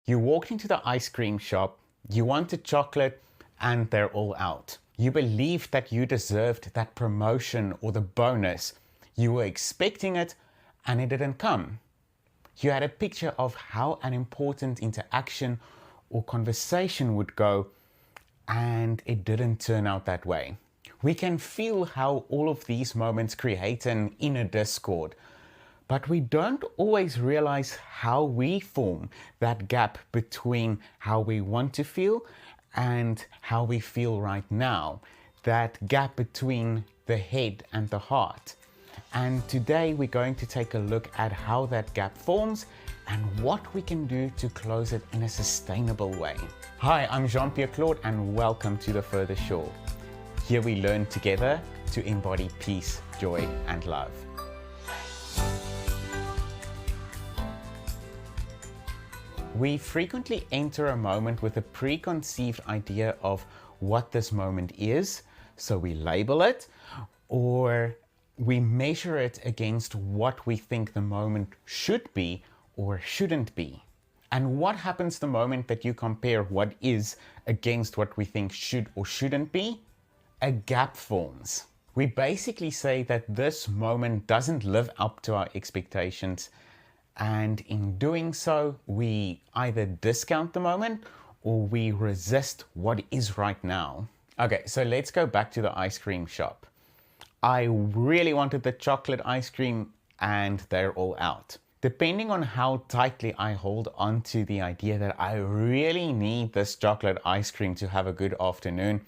You walked into the ice cream shop, you wanted chocolate, and they're all out. You believed that you deserved that promotion or the bonus. You were expecting it, and it didn't come. You had a picture of how an important interaction or conversation would go, and it didn't turn out that way. We can feel how all of these moments create an inner discord, but we don't always realize how we form that gap between how we want to feel and how we feel right now, that gap between the head and the heart. And today we're going to take a look at how that gap forms and what we can do to close it in a sustainable way. Hi, I'm Jean-Pierre Claude and welcome to The Further Shore. Here we learn together to embody peace, joy, and love. We frequently enter a moment with a preconceived idea of what this moment is, so we label it, or we measure it against what we think the moment should be or shouldn't be. And what happens the moment that you compare what is against what we think should or shouldn't be? A gap forms. We basically say that this moment doesn't live up to our expectations, and in doing so, we either discount the moment or we resist what is right now. Okay, so let's go back to the ice cream shop. I really wanted the chocolate ice cream and they're all out. Depending on how tightly I hold on to the idea that I really need this chocolate ice cream to have a good afternoon,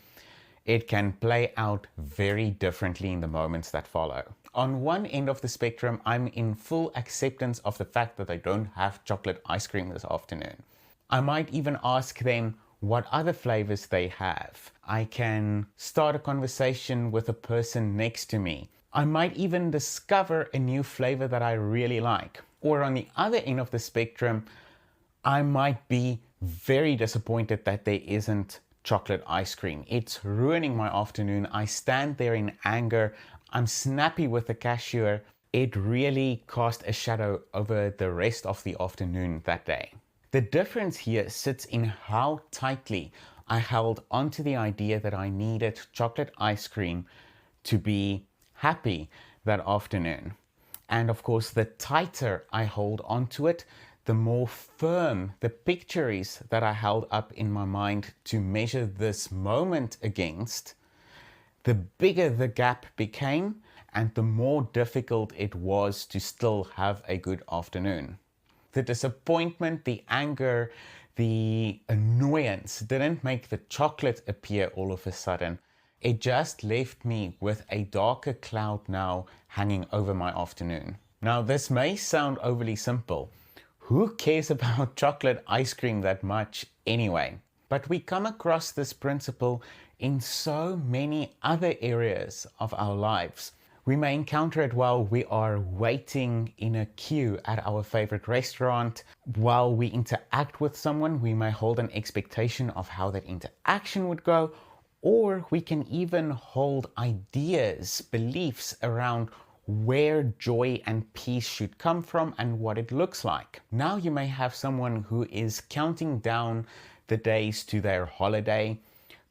it can play out very differently in the moments that follow. On one end of the spectrum, I'm in full acceptance of the fact that I don't have chocolate ice cream this afternoon. I might even ask them what other flavors they have. I can start a conversation with a person next to me. I might even discover a new flavor that I really like. Or on the other end of the spectrum, I might be very disappointed that there isn't chocolate ice cream. It's ruining my afternoon. I stand there in anger. I'm snappy with the cashier. It really cast a shadow over the rest of the afternoon that day. The difference here sits in how tightly I held onto the idea that I needed chocolate ice cream to be happy that afternoon. And of course, the tighter I hold onto it, the more firm the picture is that I held up in my mind to measure this moment against, the bigger the gap became and the more difficult it was to still have a good afternoon. The disappointment, the anger, the annoyance didn't make the chocolate appear all of a sudden. It just left me with a darker cloud now hanging over my afternoon. Now, this may sound overly simple. Who cares about chocolate ice cream that much anyway? But we come across this principle in so many other areas of our lives. We may encounter it while we are waiting in a queue at our favorite restaurant. While we interact with someone, we may hold an expectation of how that interaction would go, or we can even hold ideas, beliefs around where joy and peace should come from and what it looks like. Now you may have someone who is counting down the days to their holiday,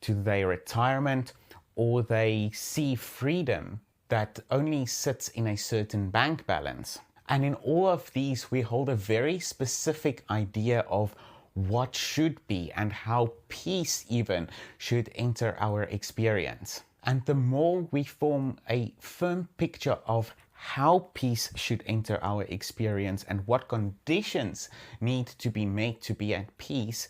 to their retirement, or they see freedom that only sits in a certain bank balance. And in all of these, we hold a very specific idea of what should be and how peace even should enter our experience. And the more we form a firm picture of how peace should enter our experience and what conditions need to be made to be at peace,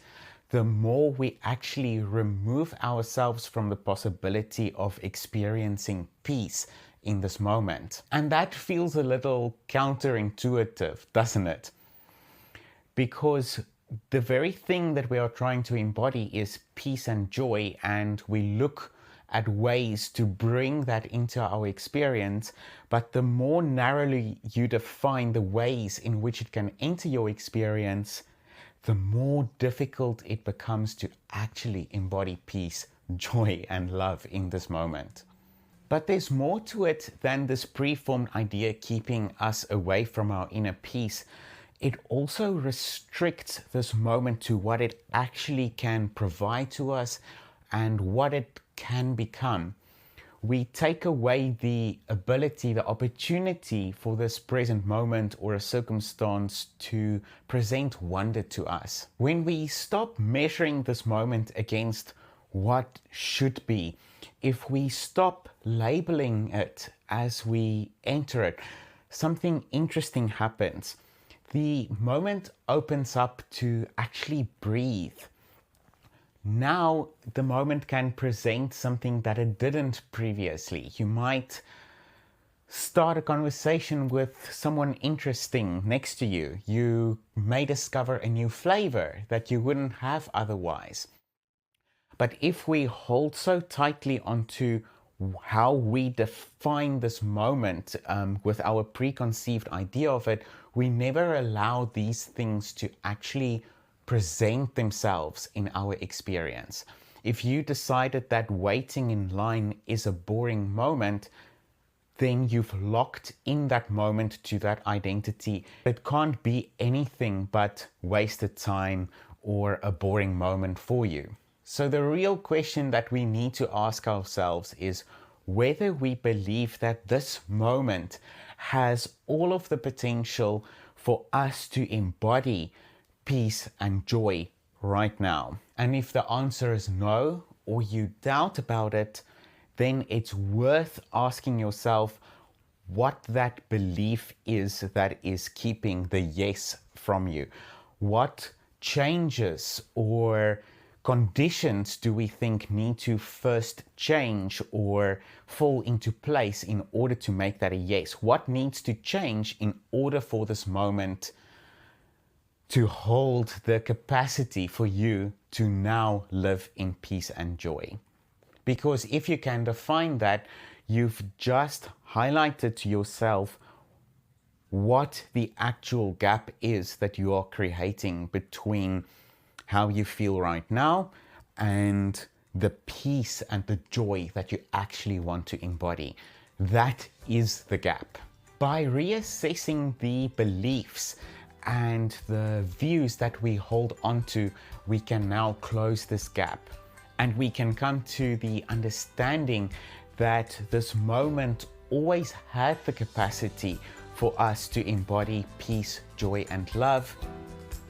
the more we actually remove ourselves from the possibility of experiencing peace in this moment. And that feels a little counterintuitive, doesn't it? Because the very thing that we are trying to embody is peace and joy, and we look at ways to bring that into our experience, but the more narrowly you define the ways in which it can enter your experience, the more difficult it becomes to actually embody peace, joy, and love in this moment. But there's more to it than this preformed idea keeping us away from our inner peace. it also restricts this moment to what it actually can provide to us and what it can become. We take away the ability, the opportunity for this present moment or a circumstance to present wonder to us. When we stop measuring this moment against what should be, if we stop labeling it as we enter it, something interesting happens. The moment opens up to actually breathe. Now the moment can present something that it didn't previously. You might start a conversation with someone interesting next to you. You may discover a new flavor that you wouldn't have otherwise. But if we hold so tightly onto how we define this moment with our preconceived idea of it, we never allow these things to actually present themselves in our experience. If you decided that waiting in line is a boring moment, then you've locked in that moment to that identity. It can't be anything but wasted time or a boring moment for you. So the real question that we need to ask ourselves is whether we believe that this moment has all of the potential for us to embody peace and joy right now. And if the answer is no, or you doubt about it, then it's worth asking yourself what that belief is that is keeping the yes from you. What changes or conditions do we think need to first change or fall into place in order to make that a yes? What needs to change in order for this moment to hold the capacity for you to now live in peace and joy? Because if you can define that, you've just highlighted to yourself what the actual gap is that you are creating between how you feel right now and the peace and the joy that you actually want to embody. That is the gap. By reassessing the beliefs and the views that we hold onto, we can now close this gap. And we can come to the understanding that this moment always had the capacity for us to embody peace, joy, and love.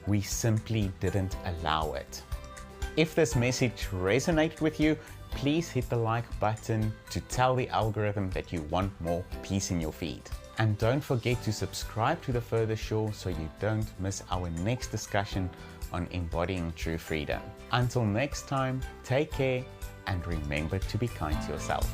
We simply didn't allow it. If this message resonated with you, please hit the like button to tell the algorithm that you want more peace in your feed. And don't forget to subscribe to The Further Shore so you don't miss our next discussion on embodying true freedom. Until next time, take care and remember to be kind to yourself.